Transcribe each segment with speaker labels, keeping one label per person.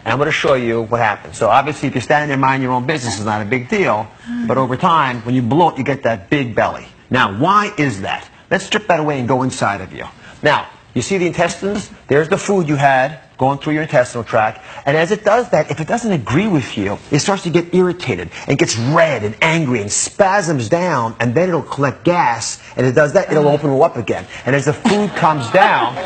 Speaker 1: And I'm going to show you what happens. So obviously, if you're standing there minding your own business, it's not a big deal. But over time, when you bloat, you get that big belly. Now, why is that? Let's strip that away and go inside of you. Now, you see the intestines? There's the food you had going through your intestinal tract. And as it does that, if it doesn't agree with you, it starts to get irritated and gets red and angry and spasms down, and then it'll collect gas. And it does that, it'll open it up again. And as the food comes down,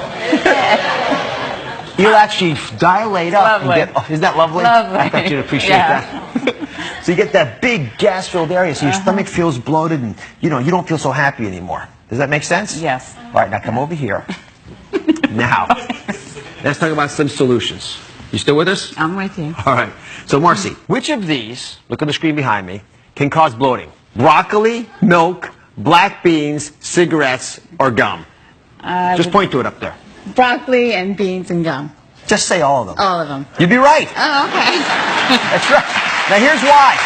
Speaker 1: you'll actually dilate up.
Speaker 2: Lovely.
Speaker 1: And get, isn't that lovely?
Speaker 2: Lovely.
Speaker 1: I thought you'd appreciate that. So you get that big gas-filled area, so your stomach feels bloated, and you don't feel so happy anymore. Does that make sense?
Speaker 2: Yes.
Speaker 1: All right, now come over here. Now, let's talk about some solutions. You still with us?
Speaker 2: I'm with you.
Speaker 1: All right. So, Marcy, which of these, look at the screen behind me, can cause bloating? Broccoli, milk, black beans, cigarettes, or gum? Just point to it up there.
Speaker 2: Broccoli and beans and gum.
Speaker 1: Just say all of them.
Speaker 2: All of them.
Speaker 1: You'd be right.
Speaker 2: Oh, okay.
Speaker 1: That's right. Now, here's why.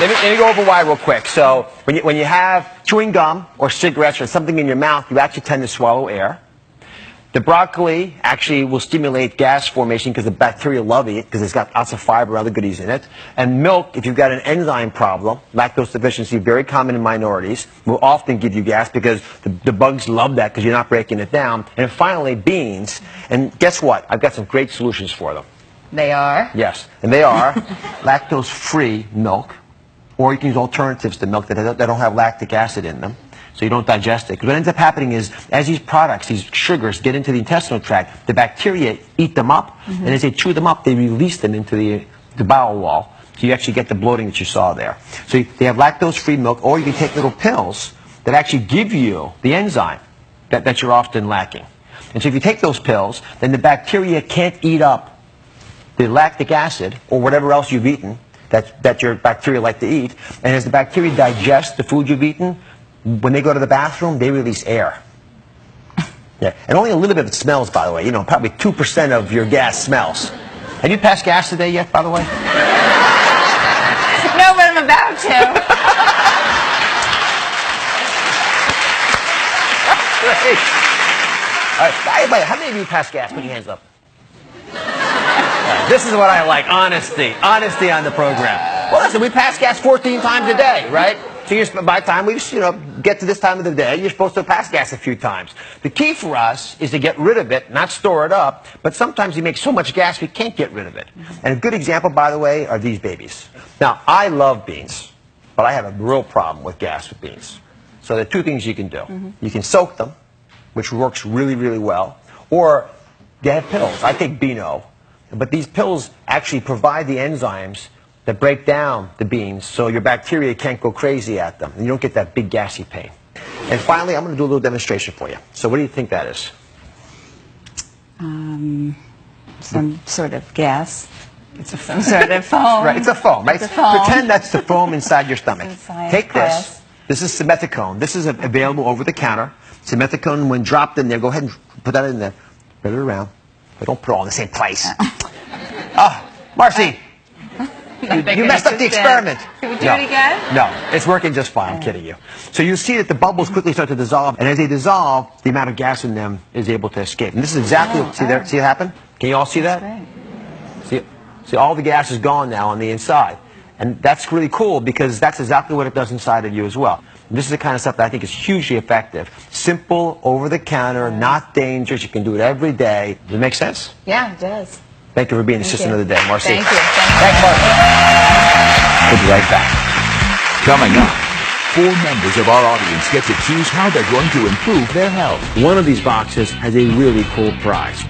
Speaker 1: Let me go over why real quick. So when you have chewing gum or cigarettes or something in your mouth, you actually tend to swallow air. The broccoli actually will stimulate gas formation because the bacteria love it because it's got lots of fiber and other goodies in it. And milk, if you've got an enzyme problem, lactose deficiency, very common in minorities, will often give you gas because the bugs love that because you're not breaking it down. And finally, beans. And guess what? I've got some great solutions for them.
Speaker 2: They are?
Speaker 1: Yes, and they are lactose-free milk. Or you can use alternatives to milk that don't have lactic acid in them, so you don't digest it. Because what ends up happening is, as these products, these sugars, get into the intestinal tract, the bacteria eat them up, and as they chew them up, they release them into the bowel wall. So you actually get the bloating that you saw there. So they have lactose-free milk, or you can take little pills that actually give you the enzyme that you're often lacking. And so if you take those pills, then the bacteria can't eat up the lactic acid or whatever else you've eaten that your bacteria like to eat. And as the bacteria digest the food you've eaten, when they go to the bathroom, they release air. Yeah, and only a little bit of it smells, by the way. Probably 2% of your gas smells. Have you passed gas today yet, by the way?
Speaker 2: No, but I'm about to.
Speaker 1: Great. All right, everybody, how many of you passed gas? Put your hands up. This is what I like, honesty. Honesty on the program. Well, listen, we pass gas 14 times a day, right? So by the time we get to this time of the day, you're supposed to pass gas a few times. The key for us is to get rid of it, not store it up, but sometimes you make so much gas we can't get rid of it. And a good example, by the way, are these babies. Now, I love beans, but I have a real problem with gas with beans. So there are two things you can do. You can soak them, which works really, really well, or they have pills. I take Beano. But these pills actually provide the enzymes that break down the beans so your bacteria can't go crazy at them. And you don't get that big gassy pain. And finally, I'm going to do a little demonstration for you. So what do you think that is?
Speaker 2: Some sort of gas. Some sort of foam.
Speaker 1: Right, it's a foam, right?
Speaker 2: It's a foam.
Speaker 1: Pretend that's the foam inside your stomach. Take
Speaker 2: class.
Speaker 1: this. This is simethicone. This is available over the counter. Simethicone, when dropped in there, go ahead and put that in there. Spread it around. But don't put it all in the same place. Marcy, you messed up the experiment.
Speaker 2: Can we do it again?
Speaker 1: No, it's working just fine. I'm kidding you. So you see that the bubbles quickly start to dissolve, and as they dissolve, the amount of gas in them is able to escape. And this is exactly what, see it happen? Can you all see that?
Speaker 2: Great.
Speaker 1: See, all the gas is gone now on the inside. And that's really cool because that's exactly what it does inside of you as well. And this is the kind of stuff that I think is hugely effective. Simple, over-the-counter, not dangerous. You can do it every day. Does it make sense?
Speaker 2: Yeah, it does.
Speaker 1: Thank you for being the assistant of the day, Marcy.
Speaker 2: Thank you.
Speaker 1: Thanks, Marcy. We'll be right back.
Speaker 3: Coming up, 4 members of our audience get to choose how they're going to improve their health.
Speaker 1: One of these boxes has a really cool prize.